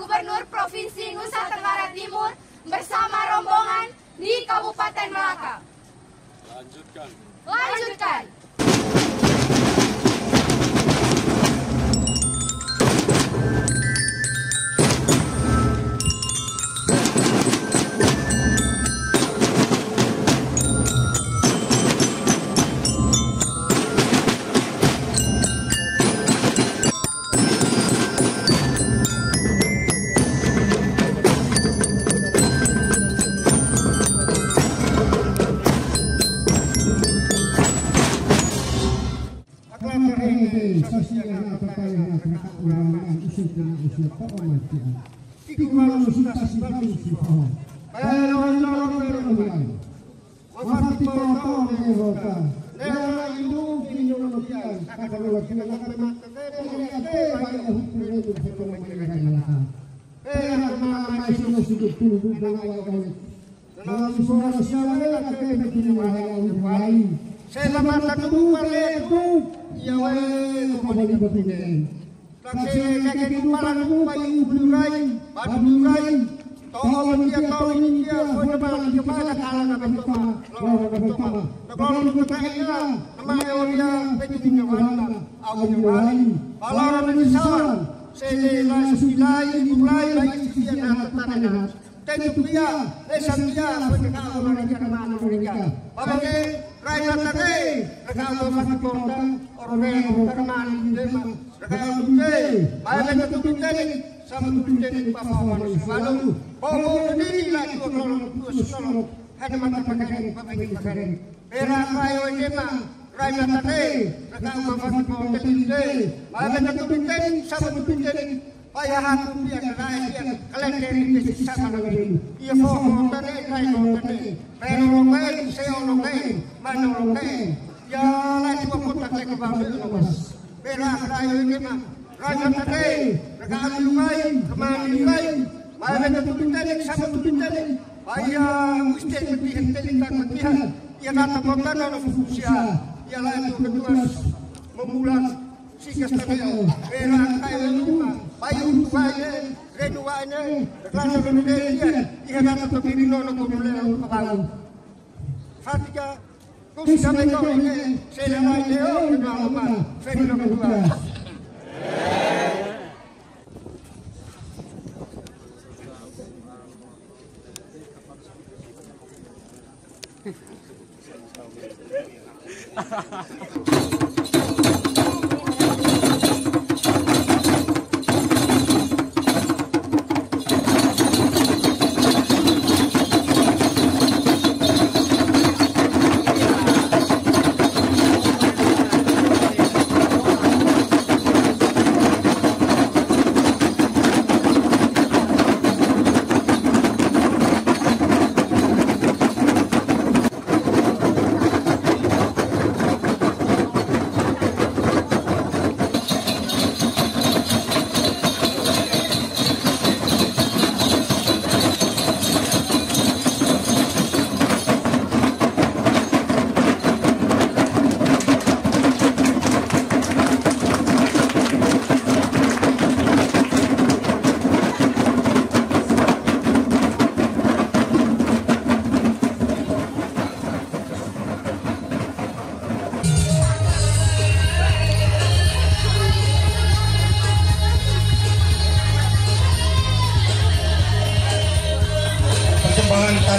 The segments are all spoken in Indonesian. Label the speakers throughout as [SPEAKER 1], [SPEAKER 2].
[SPEAKER 1] Gubernur Provinsi Nusa Tenggara Timur bersama rombongan di Kabupaten Melaka. Lanjutkan.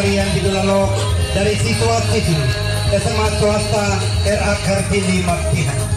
[SPEAKER 2] Tarian Bidulalok dari siswa siswi SMA swasta RA Kartini Maktihan.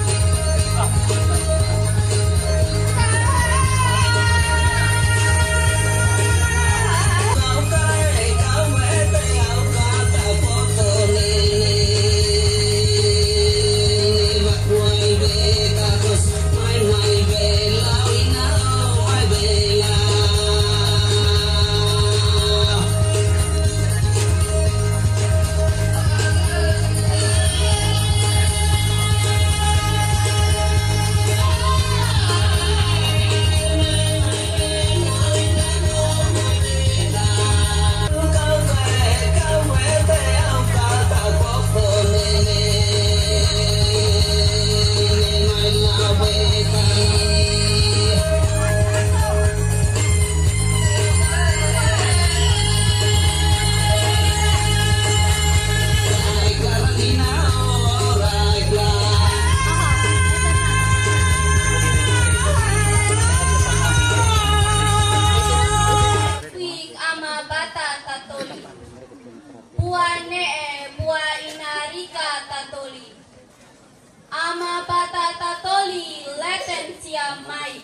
[SPEAKER 3] Asia Mai.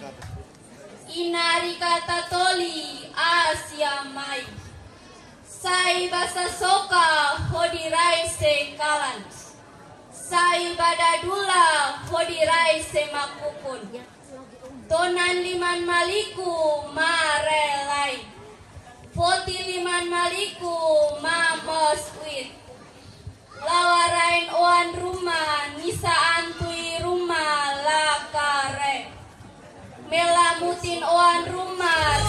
[SPEAKER 3] Inari kata toli Asia Mai. Sai basa soka hodirai se kalan. Sai badadula hodirai se makupun. Tonan liman maliku marelai. Poti liman maliku mamoswit. Lawarain oan rumah nisa antui rumah lakare. Melamutin oan rumah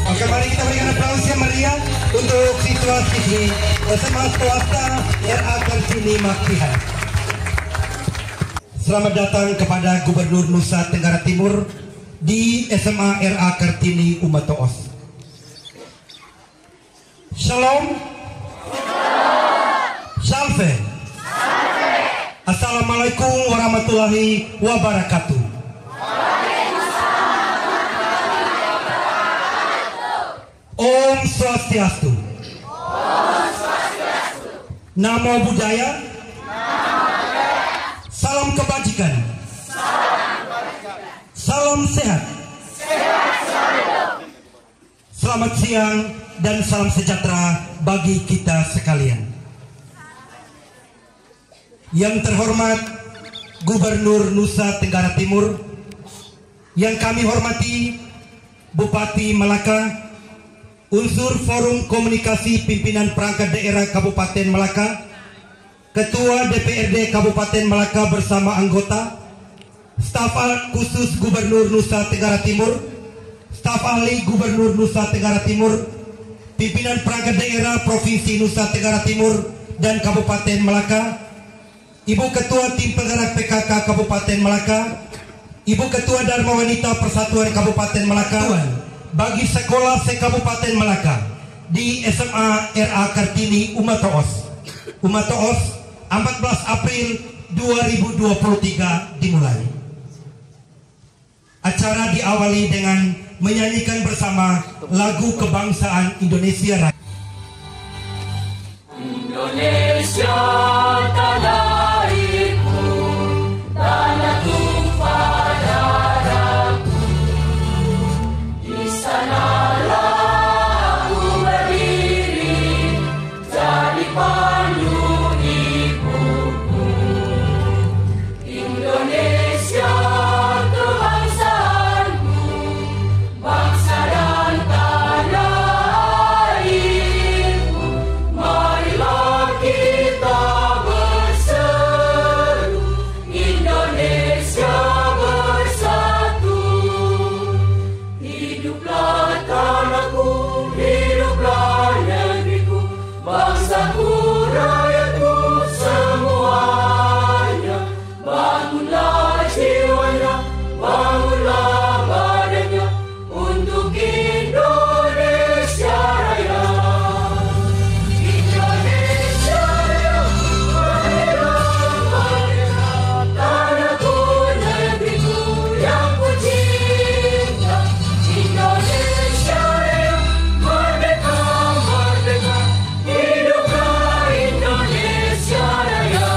[SPEAKER 2] Oke, mari kita berikan aplaus yang meriah untuk situasi SMA swasta RA Kartini Maktihan. Selamat datang kepada Gubernur Nusa Tenggara Timur di SMA RA Kartini Umatoos. Shalom. Shalve. Assalamualaikum warahmatullahi wabarakatuh. Om Swastiastu. Namo Buddhaya. Salam kebajikan. Salam sehat. Selamat siang dan salam sejahtera bagi kita sekalian. Yang terhormat Gubernur Nusa Tenggara Timur, yang kami hormati Bupati Melaka, unsur Forum Komunikasi Pimpinan Perangkat Daerah Kabupaten Melaka, Ketua DPRD Kabupaten Melaka bersama anggota, staf khusus Gubernur Nusa Tenggara Timur, staf ahli Gubernur Nusa Tenggara Timur, pimpinan Perangkat Daerah Provinsi Nusa Tenggara Timur dan Kabupaten Melaka, Ibu Ketua Tim Penggerak PKK Kabupaten Melaka, Ibu Ketua Dharma Wanita Persatuan Kabupaten Melaka, bagi sekolah se-Kabupaten Melaka di SMA RA Kartini Umatoos. Umatoos 14 April 2023 dimulai. Acara diawali dengan menyanyikan bersama lagu kebangsaan Indonesia Raya.
[SPEAKER 4] Indonesia tanah airku, tanah tumpah darahku. Di sanalah aku berdiri, jadi pandu ibuku. Indonesia kebangsaanku, bangsa dan tanah airku. Marilah kita berseru, Indonesia bersatu. Hiduplah tanahku, hiduplah negeriku, bangsaku, rakyatku semuanya. Bangunlah jiwanya, bangunlah badannya untuk Indonesia Raya. Indonesia Raya, merdeka, merdeka, tanahku, negeriku yang ku cinta. Indonesia Raya, merdeka, merdeka, hiduplah Indonesia Raya.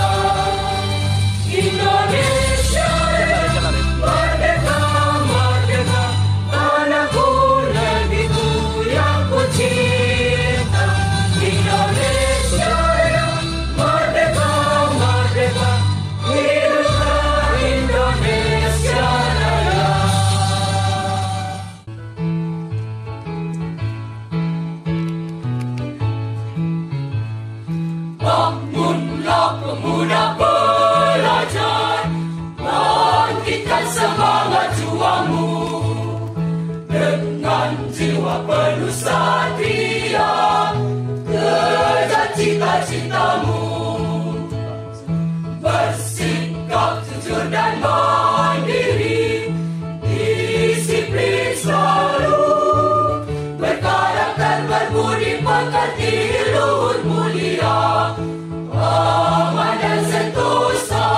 [SPEAKER 4] Indonesia Raya, merdeka, merdeka, tanahku, negeriku yang ku cinta. Indonesia Raya, merdeka, merdeka, hiduplah Indonesia Raya. Bangunlah pemuda pelajar, bangkitkan semangat juangmu. Dengan jiwa penuh satria, kejar cita-citamu. Bersikap jujur dan mandiri, disiplin selalu, berkarakter berbudi pekerti, luhur mulia, aman dan sentosa,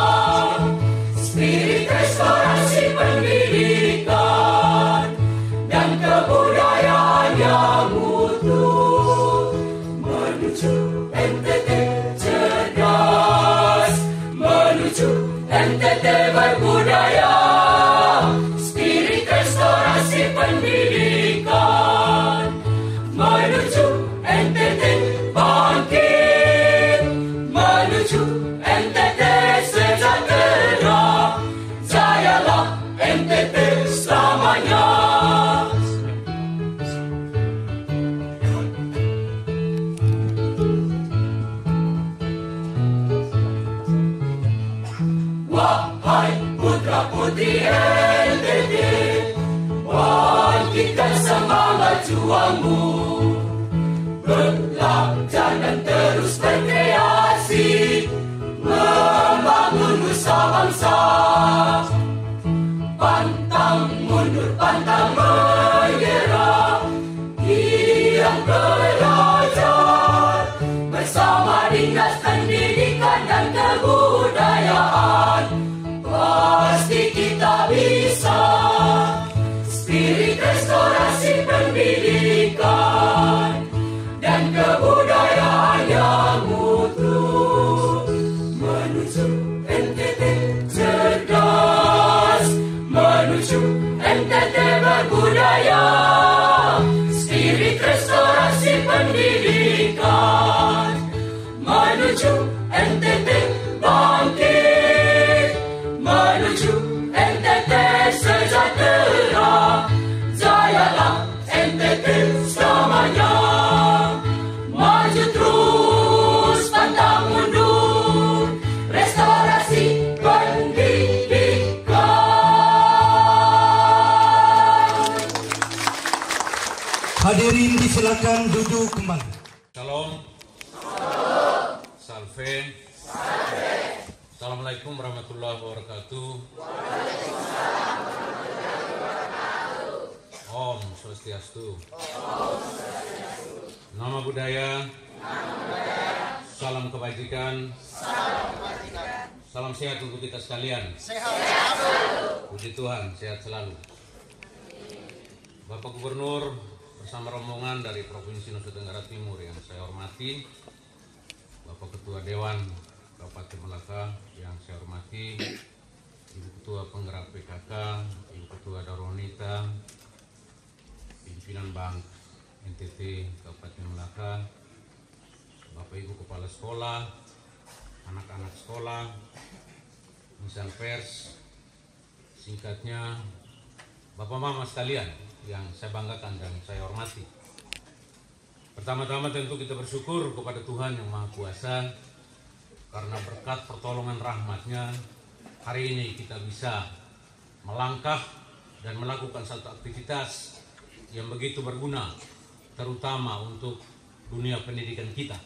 [SPEAKER 4] spirit restorasi pendiri. berbudaya, spirit restorasi pendidikan, menuju NTT bangkit, menuju NTT sejahtera, jayalah NTT selamanya. Wahai putra-putri NTT, bangkitkan semangat juangmu, belajar dan terus berkreasi, membangun nusa bangsa. Pantang mundur, pantang menyerah, diam belajar, bersama Dinas Pendidikan dan Kebudayaan, pasti kita bisa. Spirit restorasi pendidikan dan kebudayaan yang mutu, menuju NTT cerdas, menuju NTT berbudaya. Spirit restorasi pendidikan, menuju NTT bangkit, menuju NTT sejahtera, jayalah NTT selamanya. Maju terus, pantang mundur, restorasi pendidikan.
[SPEAKER 2] Hadirin disilakan duduk kembali.
[SPEAKER 5] Shalom. Salve. Assalamualaikum warahmatullahi wabarakatuh. Om Swastiastu. Nama budaya. Salam kebajikan. Salam sehat untuk kita sekalian. Puji Tuhan, sehat selalu. Bapak Gubernur bersama rombongan dari Provinsi Nusa Tenggara Timur yang saya hormati, Bapak Ketua Dewan Kabupaten Melaka yang saya hormati, Ibu Ketua Penggerak PKK, Ibu Ketua Darwanita, pimpinan Bank NTT Kabupaten Melaka, Bapak Ibu Kepala Sekolah, anak-anak sekolah, insan pers, singkatnya Bapak Mama sekalian yang saya banggakan dan saya hormati. Pertama-tama tentu kita bersyukur kepada Tuhan yang Maha Kuasa, karena berkat pertolongan rahmat-Nya hari ini kita bisa melangkah dan melakukan satu aktivitas yang begitu berguna, terutama untuk dunia pendidikan kita.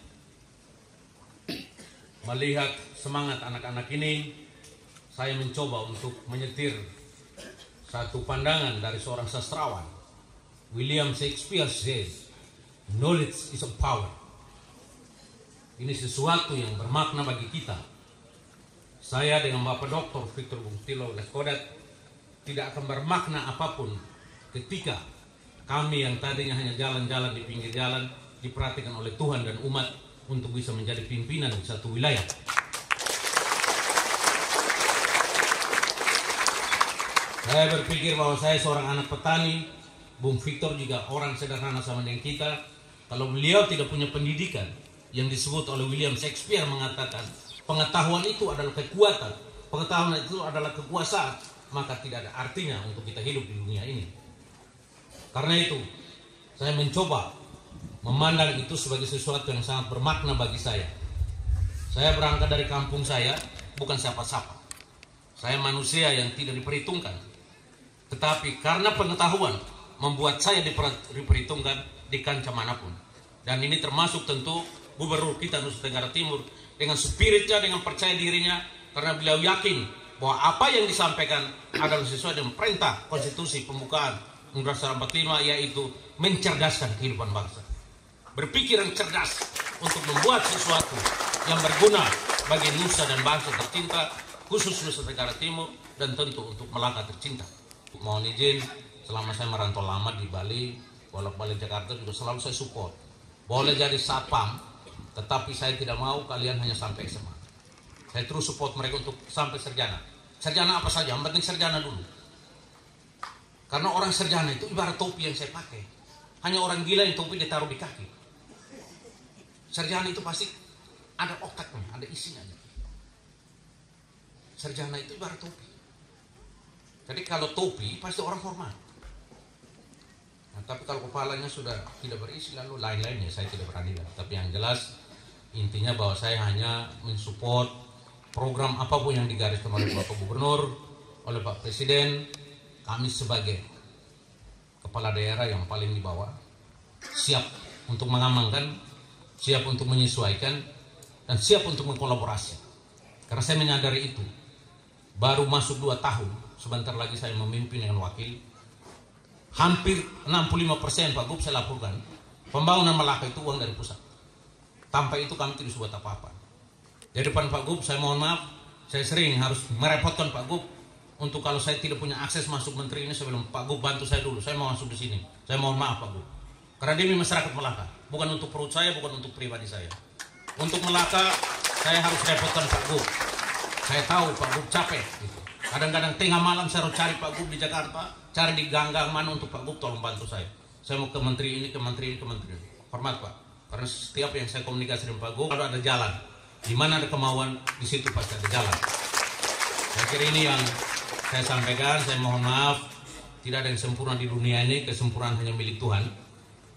[SPEAKER 5] Melihat semangat anak-anak ini, saya mencoba untuk menyetir satu pandangan dari seorang sastrawan. William Shakespeare says, knowledge is a power. Ini sesuatu yang bermakna bagi kita. Saya dengan Bapak Dr. Victor Bungtilo Leskodat tidak akan bermakna apapun ketika kami yang tadinya hanya jalan-jalan di pinggir jalan diperhatikan oleh Tuhan dan umat untuk bisa menjadi pimpinan di satu wilayah. Saya berpikir bahwa saya seorang anak petani, Bung Victor juga orang sederhana sama dengan kita. Kalau beliau tidak punya pendidikan, yang disebut oleh William Shakespeare mengatakan, pengetahuan itu adalah kekuatan, pengetahuan itu adalah kekuasaan, maka tidak ada artinya untuk kita hidup di dunia ini. Karena itu, saya mencoba memandang itu sebagai sesuatu yang sangat bermakna bagi saya. Saya berangkat dari kampung saya, bukan siapa-siapa. Saya manusia yang tidak diperhitungkan. Tetapi karena pengetahuan membuat saya diperhitungkan di kancah manapun. Dan ini termasuk tentu Gubernur kita Nusa Tenggara Timur dengan spiritnya, dengan percaya dirinya, karena beliau yakin bahwa apa yang disampaikan adalah sesuai dengan perintah konstitusi pembukaan Undang-Undang 45, yaitu mencerdaskan kehidupan bangsa. Berpikir yang cerdas untuk membuat sesuatu yang berguna bagi nusa dan bangsa tercinta, khusus Nusa Tenggara Timur, dan tentu untuk Melaka tercinta. Mohon izin, selama saya merantau lama di Bali, bolak-balik Jakarta juga selalu saya support. Boleh jadi satpam, tetapi saya tidak mau kalian hanya sampai SMA. Saya terus support mereka untuk sampai sarjana. Sarjana apa saja, yang penting sarjana dulu. Karena orang sarjana itu ibarat topi yang saya pakai. Hanya orang gila yang topi ditaruh di kaki. Sarjana itu pasti ada otaknya, ada isinya. Sarjana itu ibarat topi. Jadi kalau topi pasti orang hormat. Nah, tapi kalau kepalanya sudah tidak berisi lalu lain-lainnya saya tidak berani. Tapi yang jelas intinya bahwa saya hanya mensupport program apapun yang digariskan oleh Bapak Gubernur, oleh Pak Presiden. Kami sebagai kepala daerah yang paling di bawah siap untuk mengamankan, siap untuk menyesuaikan, dan siap untuk mengkolaborasi. Karena saya menyadari itu. Baru masuk 2 tahun, sebentar lagi saya memimpin dengan wakil. Hampir 65% Pak Gub saya laporkan pembangunan Melaka itu uang dari pusat. Tanpa itu kami tidak buat apa-apa. Di depan Pak Gub saya mohon maaf, saya sering harus merepotkan Pak Gub untuk kalau saya tidak punya akses masuk menteri ini sebelum Pak Gub bantu saya dulu, saya mau masuk di sini. Saya mohon maaf Pak Gub. Karena demi masyarakat Melaka, bukan untuk perut saya, bukan untuk pribadi saya. Untuk Melaka saya harus repotkan Pak Gub. Saya tahu Pak Gub capek. Gitu. Kadang-kadang tengah malam saya harus cari Pak Gub di Jakarta, cari di gang-gang mana untuk Pak Gub tolong bantu saya. Saya mau ke menteri ini, ke menteri ini, ke menteri ini. Hormat Pak. Karena setiap yang saya komunikasi dengan Pak Gub kalau ada jalan, di mana ada kemauan, di situ pasti ada jalan. Saya kira ini yang saya sampaikan. Saya mohon maaf, tidak ada yang sempurna di dunia ini, kesempurnaan hanya milik Tuhan.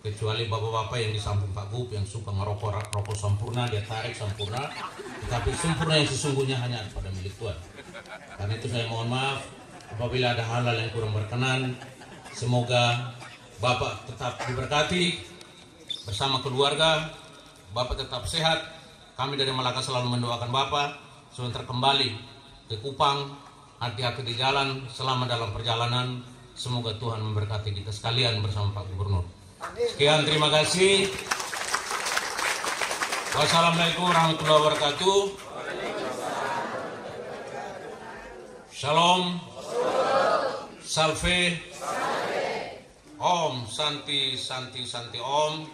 [SPEAKER 5] Kecuali bapak-bapak yang di samping Pak Gub yang suka ngerokok rokok sempurna, dia tarik sempurna, tetapi sempurna yang sesungguhnya hanya pada milik Tuhan. Karena itu saya mohon maaf apabila ada hal-hal yang kurang berkenan. Semoga Bapak tetap diberkati bersama keluarga, Bapak tetap sehat. Kami dari Melaka selalu mendoakan Bapak sebentar kembali ke Kupang, hati-hati di jalan, selama dalam perjalanan. Semoga Tuhan memberkati kita sekalian bersama Pak Gubernur. Sekian, terima kasih. Wassalamualaikum warahmatullahi wabarakatuh. Shalom. Salve. Om Santi Santi Santi Om.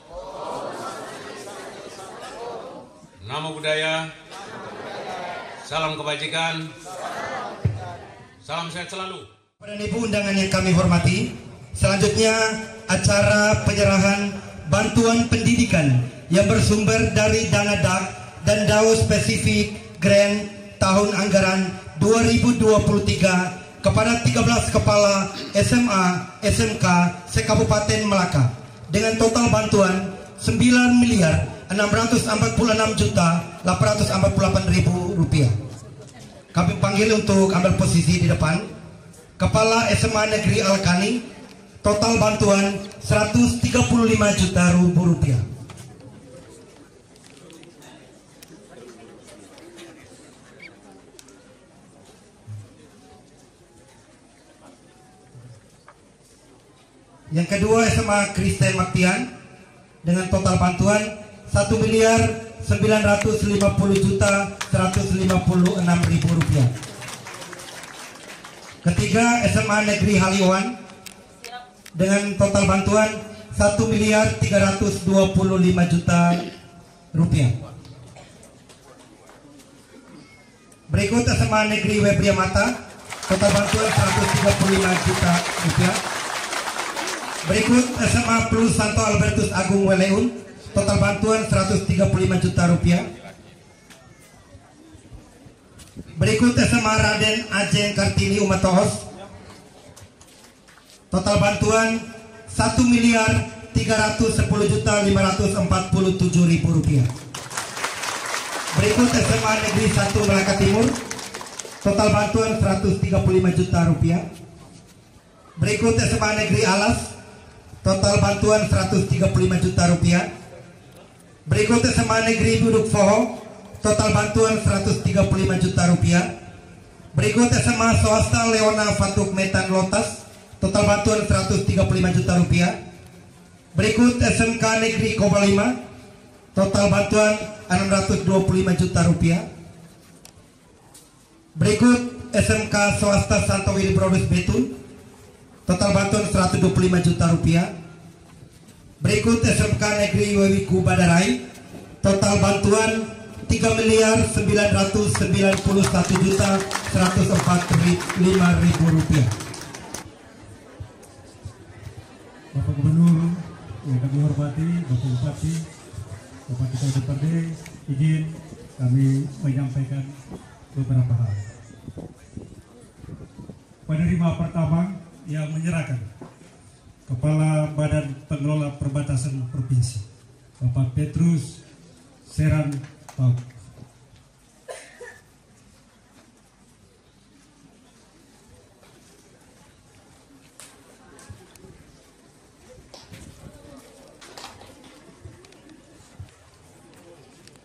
[SPEAKER 5] Namo Buddhaya. Salam kebajikan. Salam sehat selalu.
[SPEAKER 2] Pada Ibu undangan yang kami hormati, selanjutnya acara penyerahan bantuan pendidikan yang bersumber dari dana DAG dan DAO spesifik grant tahun anggaran 2023 kepada 13 kepala SMA, SMK se-Kabupaten Melaka dengan total bantuan 9.646.848.000 rupiah. Kami panggil untuk ambil posisi di depan. Kepala SMA Negeri Alkani, total bantuan 135 juta rupiah. Yang kedua SMA Kristen Maktian dengan total bantuan 1.950.156.000 rupiah. Ketiga SMA Negeri Haliwan dengan total bantuan 1.325.000.000 rupiah. Berikut SMA Negeri Webria Mata, total bantuan 135 juta rupiah. Berikut SMA Plus Santo Albertus Agung Weleun, total bantuan 135 juta rupiah. Berikut SMA Raden Ajeng Kartini Umatohos, total bantuan 1.310.547.000 rupiah. Berikut SMA Negeri 1 Melaka Timur, total bantuan 135 juta rupiah. Berikut SMA Negeri Alas, total bantuan 135 juta rupiah. Berikut SMA Negeri Buduk Foho, total bantuan 135 juta rupiah. Berikut SMA Swasta Leona Fatuk Metan Lotas, total bantuan 135 juta rupiah. Berikut SMK Negeri Koba 5, total bantuan 625 juta rupiah. Berikut SMK Swasta Santo Willy Brodus Betun, total bantuan 125 juta rupiah. Berikut SMK Negeri Wewiku Badarai, total bantuan Rp3.991.104.500.
[SPEAKER 6] Bapak Gubernur yang kami hormati, Bapak Bupati, Bapak Ketua DPRD, izin kami menyampaikan beberapa hal. Penerima pertama yang menyerahkan Kepala Badan Pengelola Perbatasan Provinsi, Bapak Petrus Seran Pauk.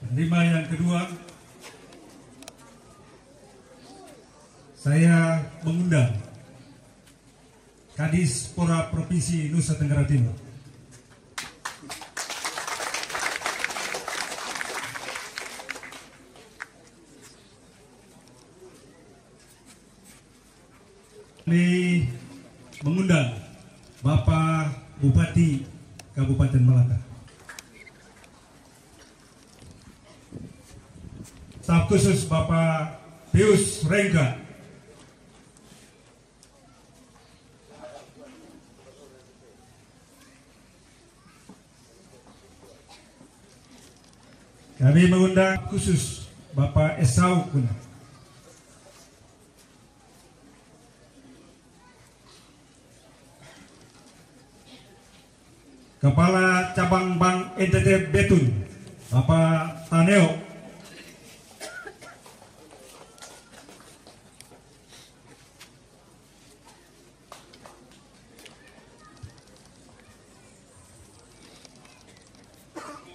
[SPEAKER 6] Penerima yang kedua, saya mengundang Kadispora Provinsi Nusa Tenggara Timur, kami mengundang Bapak Bupati Kabupaten Malaka, staf khusus Bapak Pius Rengga, kami mengundang khusus Bapak Esau Kuna, Kepala Cabang Bank NTT Betun Bapak Taneo,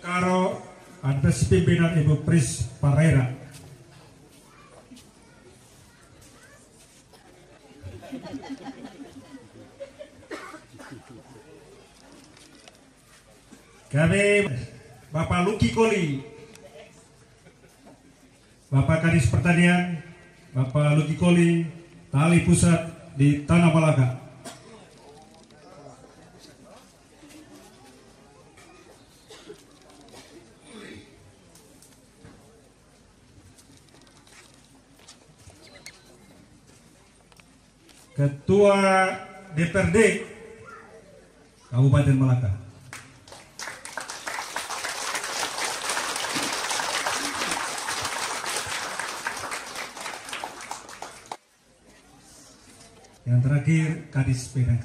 [SPEAKER 6] Karo atas pimpinan Ibu Pris Parera, kami Bapak Luki Koli, Bapak Kadis Pertanian, Bapak Luki Koli, Tali Pusat di Tanah Malaka. Ketua DPRD Kabupaten Malaka, yang terakhir Kadis PDK.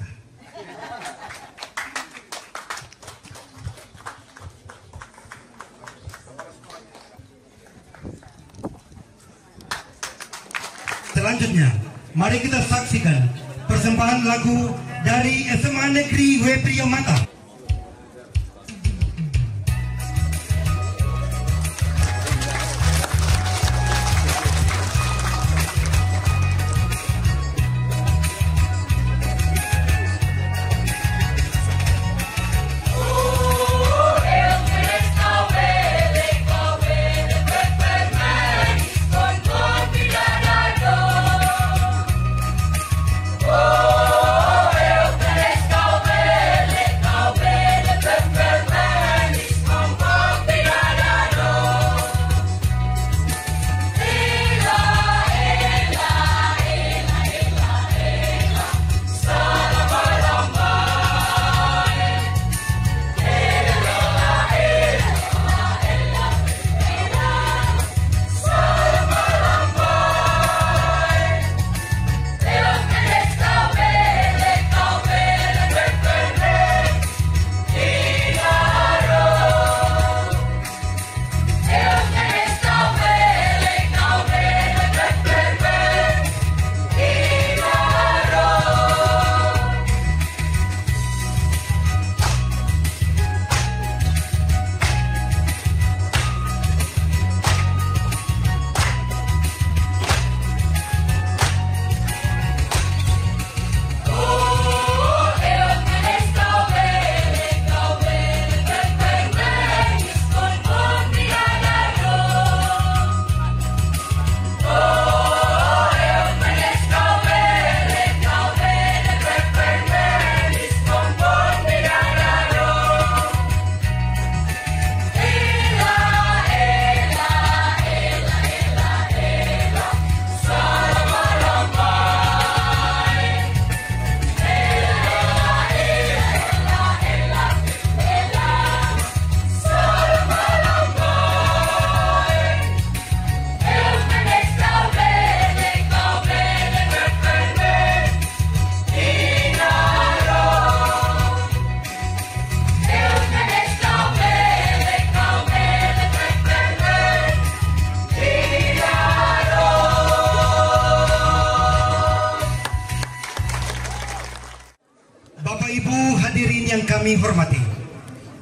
[SPEAKER 2] Selanjutnya, mari kita saksikan persembahan lagu dari SMA Negeri W. Priyamata. Bapak Ibu hadirin yang kami hormati.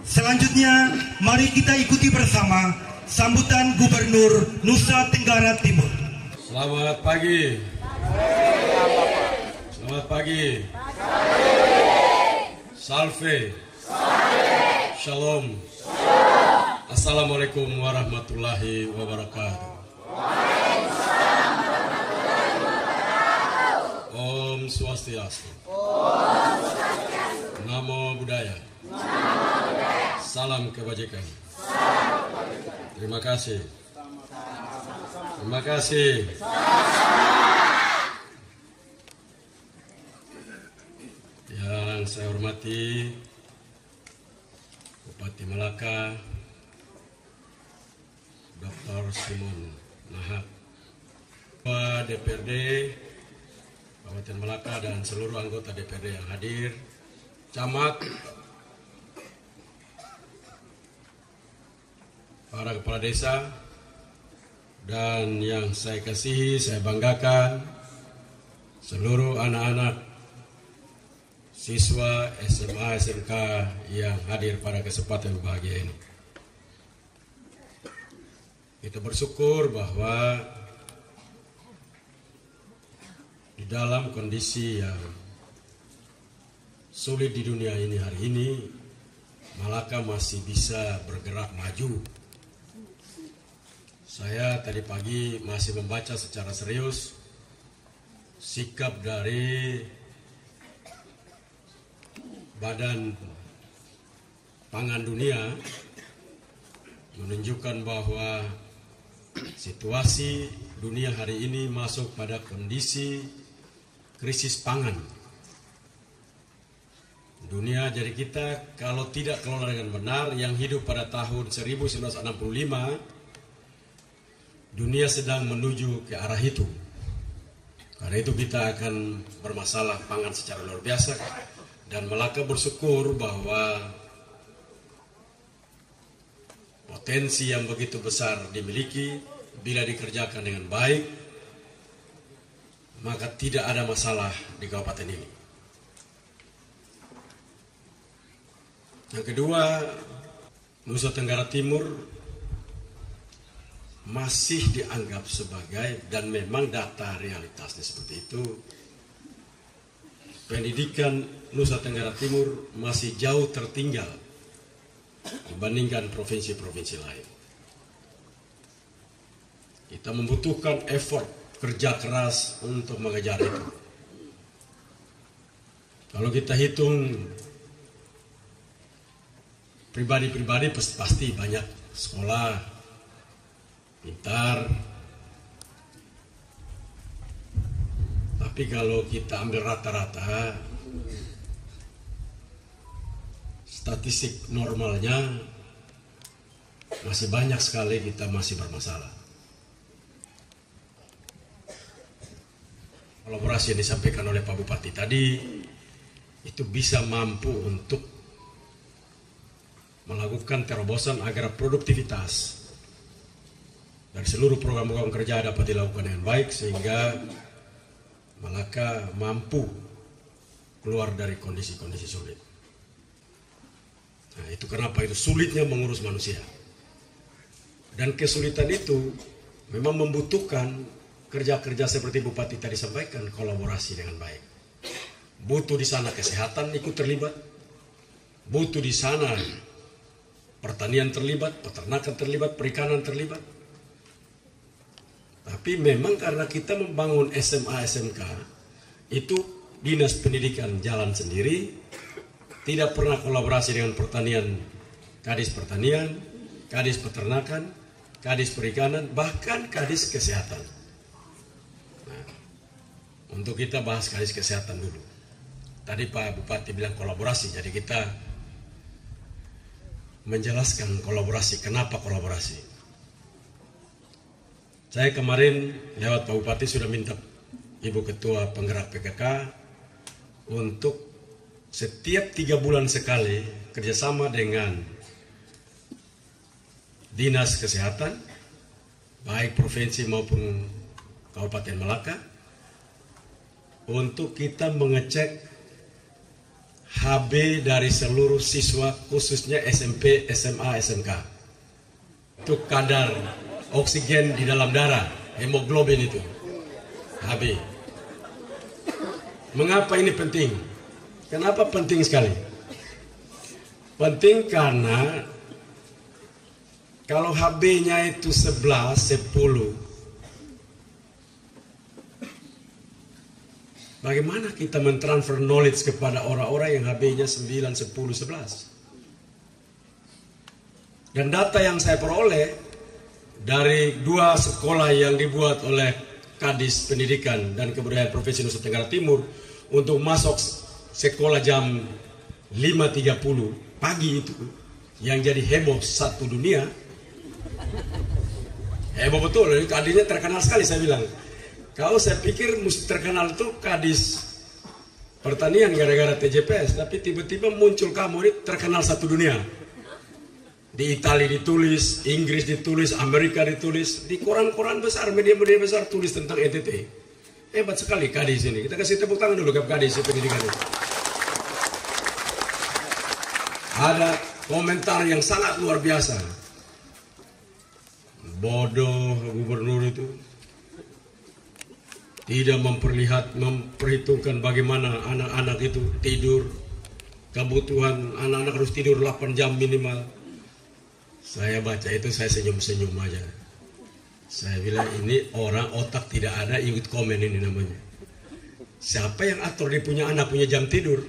[SPEAKER 2] Selanjutnya, mari kita ikuti bersama sambutan Gubernur Nusa Tenggara Timur.
[SPEAKER 7] Selamat pagi. Selamat pagi. Salve. Shalom. Assalamualaikum warahmatullahi wabarakatuh. Om Swastiastu. Namo Buddhaya. Salam kebajikan. Terima kasih. Terima kasih. Yang saya hormati Bupati Malaka, Dr. Simon Nahak, Ketua DPRD Kabupaten Malaka dan seluruh anggota DPRD yang hadir, camat, para kepala desa, dan yang saya kasihi, saya banggakan, seluruh anak-anak siswa SMA SMK yang hadir pada kesempatan bahagia ini. Kita bersyukur bahwa di dalam kondisi yang sulit di dunia ini hari ini, Malaka masih bisa bergerak maju. Saya tadi pagi masih membaca secara serius sikap dari Badan Pangan Dunia menunjukkan bahwa situasi dunia hari ini masuk pada kondisi krisis pangan. Dunia jadi kita kalau tidak kelola dengan benar, yang hidup pada tahun 1965, dunia sedang menuju ke arah itu. Karena itu kita akan bermasalah pangan secara luar biasa. Dan Malaka bersyukur bahwa potensi yang begitu besar dimiliki, bila dikerjakan dengan baik, maka tidak ada masalah di kabupaten ini. Yang kedua, Nusa Tenggara Timur masih dianggap sebagai, dan memang data realitasnya seperti itu, pendidikan Nusa Tenggara Timur masih jauh tertinggal dibandingkan provinsi-provinsi lain. Kita membutuhkan effort, kerja keras untuk mengejar itu. Kalau kita hitung pribadi-pribadi, pasti banyak sekolah, pintar. Tapi kalau kita ambil rata-rata, statistik normalnya masih banyak sekali kita masih bermasalah. Kolaborasi yang disampaikan oleh Pak Bupati tadi itu bisa mampu untuk melakukan terobosan agar produktivitas dari seluruh program-program kerja dapat dilakukan dengan baik, sehingga Malaka mampu keluar dari kondisi-kondisi sulit. Nah, itu kenapa itu sulitnya mengurus manusia. Dan kesulitan itu memang membutuhkan kerja-kerja seperti Bupati tadi sampaikan, kolaborasi dengan baik. Butuh di sana kesehatan ikut terlibat, butuh di sana pertanian terlibat, peternakan terlibat, perikanan terlibat. Tapi memang karena kita membangun SMA SMK, itu dinas pendidikan jalan sendiri, tidak pernah kolaborasi dengan pertanian, kadis pertanian, kadis peternakan, kadis perikanan, bahkan kadis kesehatan. Nah, untuk kita bahas kadis kesehatan dulu. Tadi Pak Bupati bilang kolaborasi, jadi kita menjelaskan kolaborasi, kenapa kolaborasi. Saya kemarin lewat Pak Bupati sudah minta Ibu Ketua Penggerak PKK untuk setiap 3 bulan sekali kerjasama dengan Dinas Kesehatan, baik provinsi maupun Kabupaten Malaka, untuk kita mengecek HB dari seluruh siswa khususnya SMP, SMA, SMK. Itu kadar oksigen di dalam darah, hemoglobin itu, HB. Mengapa ini penting? Kenapa penting sekali? Penting karena kalau HB-nya itu 11, 10, bagaimana kita mentransfer knowledge kepada orang-orang yang HB-nya 9, 10, 11? Dan data yang saya peroleh dari 2 sekolah yang dibuat oleh Kadis Pendidikan dan Kebudayaan Provinsi Nusa Tenggara Timur untuk masuk sekolah jam 5.30 pagi itu, yang jadi heboh satu dunia. Heboh betul, Kadisnya terkenal sekali. Saya bilang, kalau saya pikir mesti terkenal itu Kadis Pertanian gara-gara TJPS, tapi tiba-tiba muncul kamu ini terkenal satu dunia. Di Italia ditulis, Inggris ditulis, Amerika ditulis, di koran-koran besar, media-media besar tulis tentang NTT. Hebat sekali Kadis ini. Kita kasih tepuk tangan dulu ke Kadis Pendidikan ini. Ada komentar yang sangat luar biasa. Bodoh gubernur itu. Tidak memperhitungkan bagaimana anak-anak itu tidur. Kebutuhan anak-anak harus tidur 8 jam minimal. Saya baca itu saya senyum-senyum aja. Saya bilang ini orang otak tidak ada, ikut komen ini namanya. Siapa yang atur dia punya anak punya jam tidur?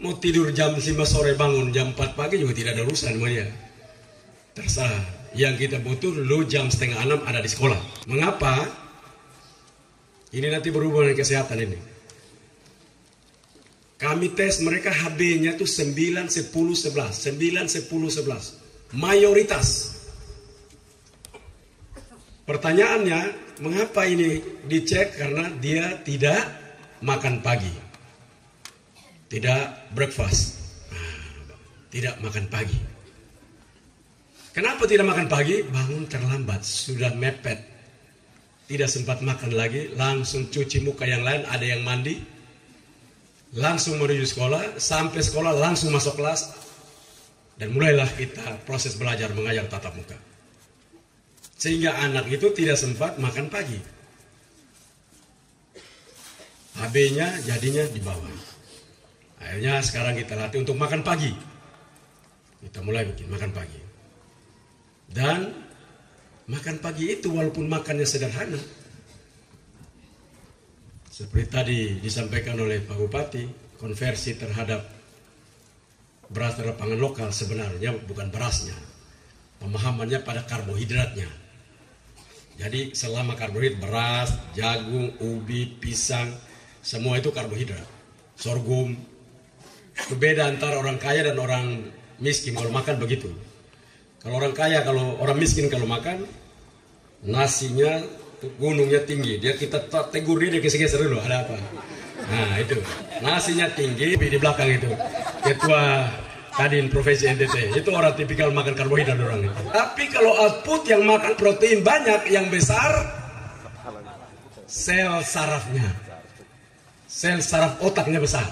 [SPEAKER 7] Mau tidur jam 5 sore bangun jam 4 pagi juga tidak ada urusan sama dia. Terserah. Yang kita butuh lu jam 5:30 ada di sekolah. Mengapa? Ini nanti berhubungan dengan kesehatan ini. Kami tes mereka HB-nya tuh 9, 10, 11. 9, 10, 11. Mayoritas. Pertanyaannya, mengapa ini dicek? Karena dia tidak makan pagi. Tidak breakfast. Tidak makan pagi. Kenapa tidak makan pagi? Bangun terlambat, sudah mepet. Tidak sempat makan lagi, langsung cuci muka yang lain, ada yang mandi. Langsung menuju sekolah, sampai sekolah langsung masuk kelas. Dan mulailah kita proses belajar mengajar tatap muka. Sehingga anak itu tidak sempat makan pagi. HB-nya jadinya di bawah. Akhirnya sekarang kita latih untuk makan pagi. Kita mulai bikin makan pagi. Dan makan pagi itu walaupun makannya sederhana. Seperti tadi disampaikan oleh Pak Bupati, konversi terhadap beras terhadap pangan lokal sebenarnya bukan berasnya. Pemahamannya pada karbohidratnya. Jadi selama karbohidrat, beras, jagung, ubi, pisang, semua itu karbohidrat. Sorghum. Itu beda antara orang kaya dan orang miskin kalau makan begitu. Kalau orang kaya, kalau orang miskin kalau makan, nasinya gunungnya tinggi. Dia kita tegur dia geser-geser dulu, ada apa? Nah itu, nasinya tinggi di belakang itu. Ketua Kadin Provinsi NTT, itu orang tipikal makan karbohidrat orang itu. Tapi kalau output yang makan protein banyak, yang besar, sel sarafnya. Sel saraf otaknya besar.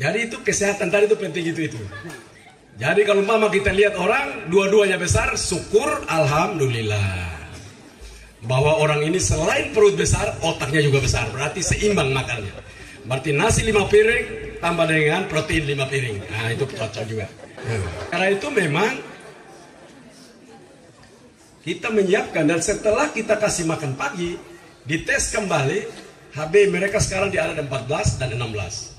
[SPEAKER 7] Jadi itu kesehatan tadi itu penting itu. Jadi kalau mama kita lihat orang dua-duanya besar, syukur alhamdulillah. Bahwa orang ini selain perut besar, otaknya juga besar. Berarti seimbang makannya. Berarti nasi 5 piring tambah dengan protein 5 piring. Nah itu cocok juga. Karena itu memang kita menyiapkan, dan setelah kita kasih makan pagi, dites kembali, HB mereka sekarang di ada 14 dan 16.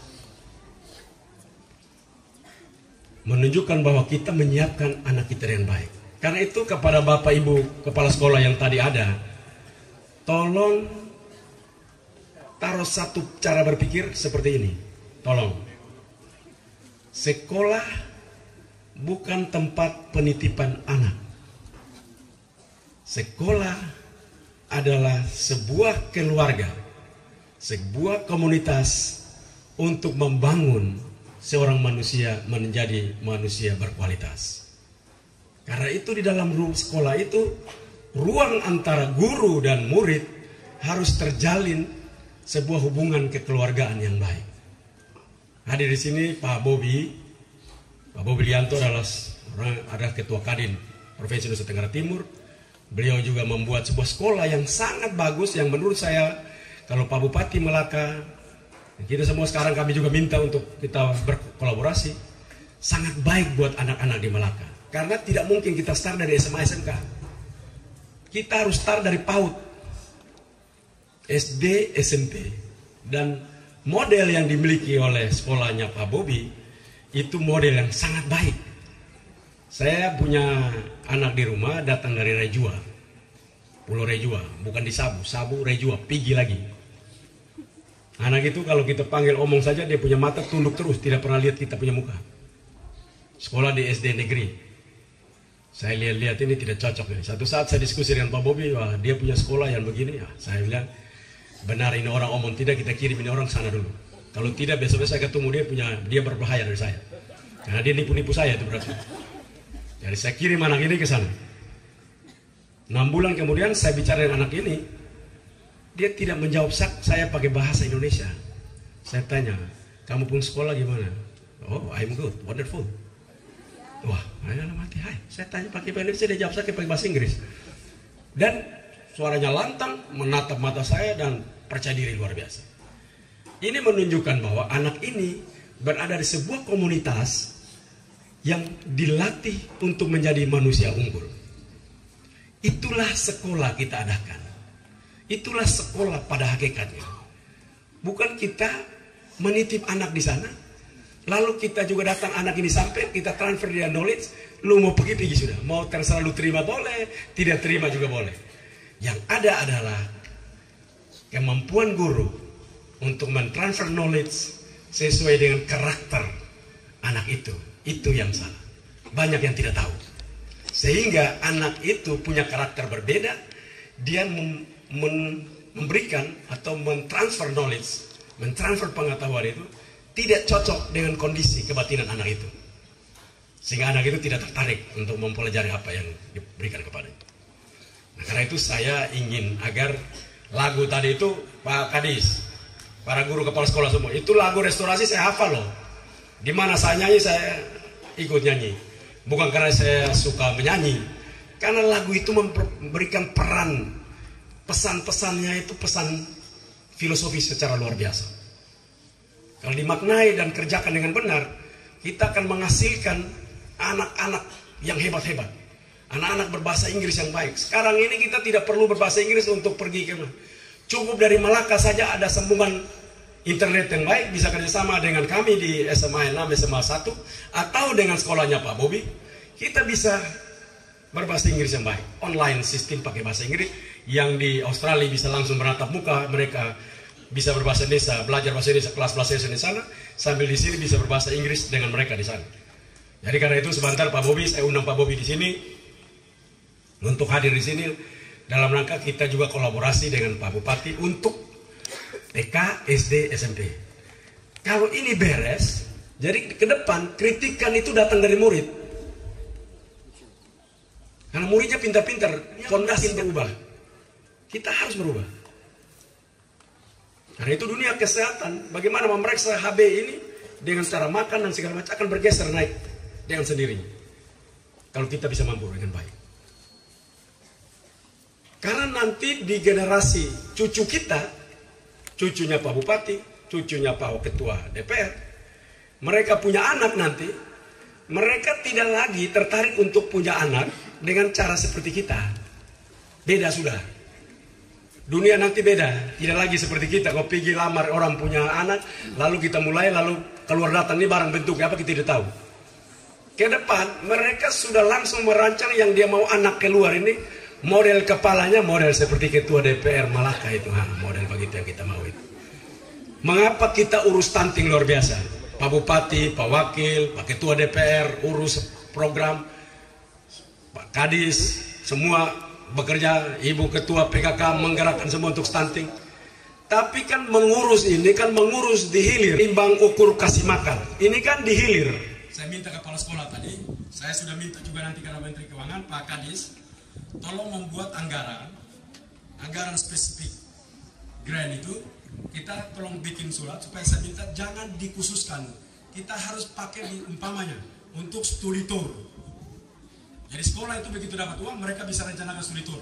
[SPEAKER 7] Menunjukkan bahwa kita menyiapkan anak kita yang baik. Karena itu kepada Bapak Ibu Kepala Sekolah yang tadi ada, tolong taruh satu cara berpikir seperti ini. Tolong. Sekolah bukan tempat penitipan anak. Sekolah adalah sebuah keluarga, sebuah komunitas untuk membangun seorang manusia menjadi manusia berkualitas. Karena itu di dalam sekolah itu ruang antara guru dan murid harus terjalin sebuah hubungan kekeluargaan yang baik. Hadir di sini Pak Bobi Lianto adalah ketua Kadin Provinsi Nusa Tenggara Timur. Beliau juga membuat sebuah sekolah yang sangat bagus, yang menurut saya kalau Pak Bupati Melaka, kita semua sekarang kami juga minta untuk kita berkolaborasi, sangat baik buat anak-anak di Melaka. Karena tidak mungkin kita start dari SMA SMK. Kita harus start dari PAUD, SD, SMP. Dan model yang dimiliki oleh sekolahnya Pak Bobi itu model yang sangat baik. Saya punya anak di rumah datang dari Rejua, Pulau Rejua, bukan di Sabu Rejua, Pigi lagi. Anak itu kalau kita panggil omong saja dia punya mata tunduk terus, tidak pernah lihat kita punya muka. Sekolah di SD negeri. Saya lihat ini tidak cocok ini. Satu saat saya diskusi dengan Pak Bobi, wah dia punya sekolah yang begini. Ya, saya bilang benar ini orang omong, tidak kita kirim ini orang sana dulu. Kalau tidak besok-besok saya ketemu dia berbahaya dari saya. Karena dia nipu-nipu saya itu berarti. Jadi saya kirim anak ini ke sana. 6 bulan kemudian saya bicara dengan anak ini, dia tidak menjawab saya pakai bahasa Indonesia. Saya tanya, kamu pun sekolah gimana? Oh, I'm good, wonderful. Wah, anak mati, hai. Saya tanya pakai bahasa Indonesia, dia jawab saya pakai bahasa Inggris. Dan suaranya lantang, menatap mata saya dan percaya diri luar biasa. Ini menunjukkan bahwa anak ini berada di sebuah komunitas yang dilatih untuk menjadi manusia unggul. Itulah sekolah kita adakan. Itulah sekolah pada hakikatnya. Bukan kita menitip anak di sana, lalu kita juga datang anak ini sampai kita transfer dia knowledge, lu mau pergi sudah. Mau terserah lu terima boleh, tidak terima juga boleh. Yang ada adalah kemampuan guru untuk mentransfer knowledge sesuai dengan karakter anak itu. Itu yang salah. Banyak yang tidak tahu. Sehingga anak itu punya karakter berbeda. Dia memberikan atau mentransfer knowledge, mentransfer pengetahuan itu tidak cocok dengan kondisi kebatinan anak itu. Sehingga anak itu tidak tertarik untuk mempelajari apa yang diberikan kepadanya. Nah, karena itu saya ingin agar lagu tadi itu Pak Kadis, para guru kepala sekolah semua, itu lagu restorasi saya hafal loh. Di mana saya nyanyi, saya ikut nyanyi. Bukan karena saya suka menyanyi, karena lagu itu memberikan peran, pesan-pesannya itu pesan filosofis secara luar biasa. Kalau dimaknai dan kerjakan dengan benar, kita akan menghasilkan anak-anak yang hebat-hebat, anak-anak berbahasa Inggris yang baik. Sekarang ini kita tidak perlu berbahasa Inggris untuk pergi ke mana. Cukup dari Melaka saja ada sambungan internet yang baik, bisa kerjasama dengan kami di SMA 6, SMA 1, atau dengan sekolahnya Pak Bobi, kita bisa berbahasa Inggris yang baik. Online sistem pakai bahasa Inggris, yang di Australia bisa langsung menatap muka, mereka bisa berbahasa Indonesia, belajar bahasa Indonesia, kelas bahasa Indonesia di sana, sambil di sini bisa berbahasa Inggris dengan mereka di sana. Jadi karena itu sebentar Pak Bobi, saya undang Pak Bobi di sini, untuk hadir di sini, dalam rangka kita juga kolaborasi dengan Pak Bupati untuk TK, SD, SMP. Kalau ini beres, jadi ke depan kritikan itu datang dari murid. Karena muridnya pintar-pintar, fondasi berubah. Kita harus berubah. Karena itu dunia kesehatan, bagaimana memeriksa HB ini dengan cara makan dan segala macam akan bergeser naik dengan sendirinya. Kalau kita bisa mampu dengan baik. Karena nanti di generasi cucu kita, cucunya Pak Bupati, cucunya Pak Ketua DPR, mereka punya anak nanti, mereka tidak lagi tertarik untuk punya anak dengan cara seperti kita. Beda sudah. Dunia nanti beda, tidak lagi seperti kita. Kau pergi lamar orang punya anak, lalu kita mulai, lalu keluar datang ini barang bentuknya apa kita tidak tahu. Ke depan mereka sudah langsung merancang yang dia mau anak keluar ini. Model kepalanya model seperti Ketua DPR Malaka itu, model begitu yang kita mau itu. Mengapa kita urus stunting luar biasa? Pak Bupati, Pak Wakil, Pak Ketua DPR urus program, Pak Kadis, semua bekerja, Ibu Ketua PKK menggerakkan semua untuk stunting. Tapi kan mengurus ini kan mengurus di hilir, timbang ukur kasih makan. Ini kan di hilir. Saya minta kepala sekolah tadi, saya sudah minta juga nanti karena Menteri Keuangan, Pak Kadis, tolong membuat anggaran spesifik grant itu kita tolong bikin surat supaya saya minta jangan dikhususkan. Kita harus pakai umpamanya untuk studi tour. Jadi sekolah itu begitu dapat uang, mereka bisa rencanakan studi tour.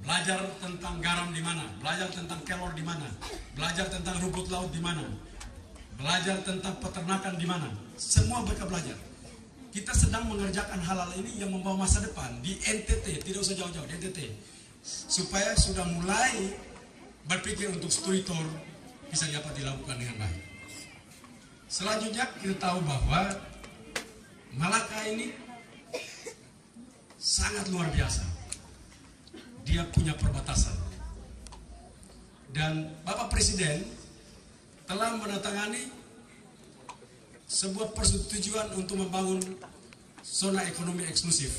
[SPEAKER 7] Belajar tentang garam di mana, belajar tentang kelor di mana, belajar tentang rumput laut di mana, belajar tentang peternakan di mana. Semua mereka belajar. Kita sedang mengerjakan hal-hal ini yang membawa masa depan di NTT, tidak usah jauh-jauh di NTT. Supaya sudah mulai berpikir untuk studi tour bisa dapat dilakukan dengan baik. Selanjutnya kita tahu bahwa Malaka ini sangat luar biasa. Dia punya perbatasan. Dan Bapak Presiden telah menandatangani sebuah persetujuan untuk membangun zona ekonomi eksklusif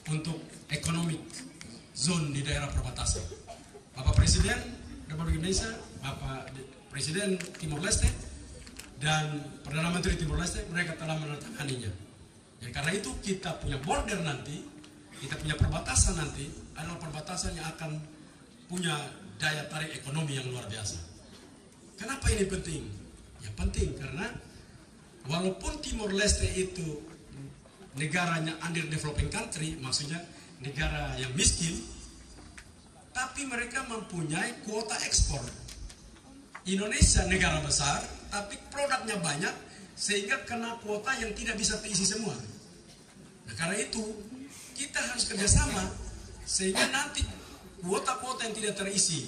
[SPEAKER 7] untuk economic zone di daerah perbatasan. Bapak Presiden Republik Indonesia, Bapak Presiden Timor Leste, dan Perdana Menteri Timor Leste, mereka telah menandatanganinya. Dan karena itu kita punya border nanti, kita punya perbatasan nanti, adalah perbatasan yang akan punya daya tarik ekonomi yang luar biasa. Kenapa ini penting? Ya penting karena walaupun Timor Leste itu negaranya underdeveloping country, maksudnya negara yang miskin, tapi mereka mempunyai kuota ekspor. Indonesia negara besar, tapi produknya banyak, sehingga kena kuota yang tidak bisa terisi semua. Nah, karena itu kita harus kerjasama, sehingga nanti kuota-kuota yang tidak terisi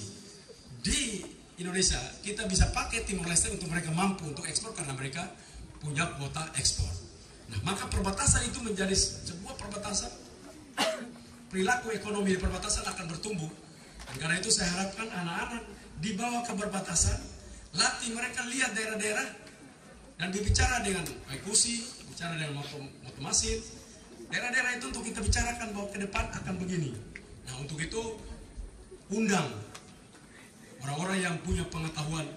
[SPEAKER 7] di Indonesia, kita bisa pakai Timor Leste untuk mereka mampu untuk ekspor karena mereka punya kuota ekspor. Nah, maka perbatasan itu menjadi sebuah perbatasan, perilaku ekonomi di perbatasan akan bertumbuh. Dan karena itu saya harapkan anak-anak dibawa ke perbatasan, latih mereka lihat daerah-daerah, dan berbicara dengan Ekusi, bicara dengan Motomasin, daerah-daerah itu untuk kita bicarakan bahwa ke depan akan begini. Nah, untuk itu undang orang-orang yang punya pengetahuan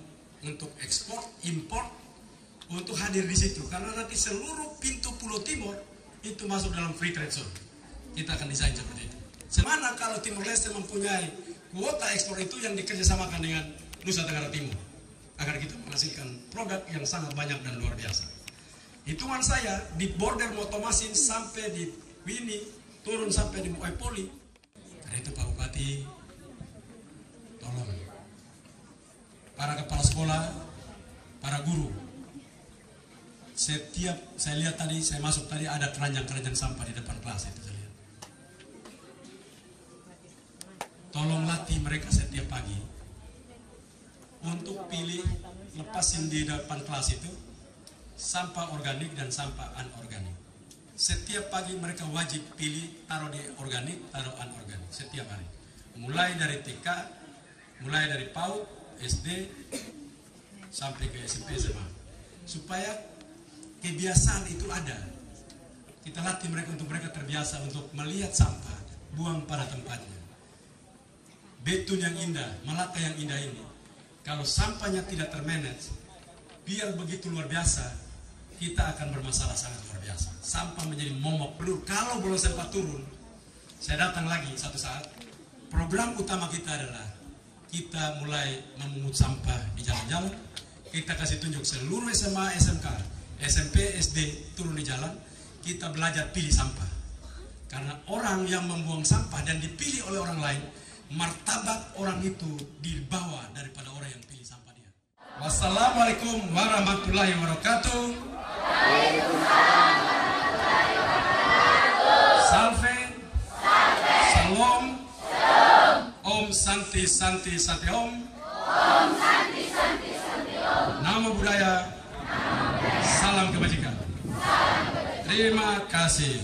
[SPEAKER 7] untuk ekspor, import, untuk hadir di situ. Karena nanti seluruh pintu Pulau Timor itu masuk dalam free trade zone. Kita akan desain seperti itu. Semana kalau Timor Leste mempunyai kuota ekspor itu yang dikerjasamakan dengan Nusa Tenggara Timur, agar kita menghasilkan produk yang sangat banyak dan luar biasa. Hitungan saya di border Motomasin sampai di Wini, turun sampai di Moepoli. Karena itu Pak Bupati, tolong para kepala sekolah, para guru, setiap saya lihat tadi, saya masuk tadi ada keranjang-keranjang sampah di depan kelas itu saya lihat. Tolong latih mereka setiap pagi untuk pilih, lepasin di depan kelas itu sampah organik dan sampah anorganik. Setiap pagi mereka wajib pilih, taruh di organik, taruh anorganik setiap hari. Mulai dari TK, mulai dari PAUD, SD sampai ke SMP SMA. Supaya kebiasaan itu ada. Kita latih mereka untuk mereka terbiasa untuk melihat sampah, buang pada tempatnya. Betun yang indah, Malaka yang indah ini, kalau sampahnya tidak termanage, biar begitu luar biasa, kita akan bermasalah sangat luar biasa. Sampah menjadi momok pelur. Kalau belum sempat turun, saya datang lagi satu saat. Program utama kita adalah kita mulai memungut sampah di jalan-jalan. Kita kasih tunjuk seluruh SMA, SMK, SMP, SD turun di jalan. Kita belajar pilih sampah. Karena orang yang membuang sampah dan dipilih oleh orang lain, martabat orang itu dibawa daripada orang yang pilih sampah dia. Wassalamualaikum warahmatullahi wabarakatuh. Salve, Shalom, Om Santi Santi Santi Om. Nama budaya, salam kebajikan. Terima kasih.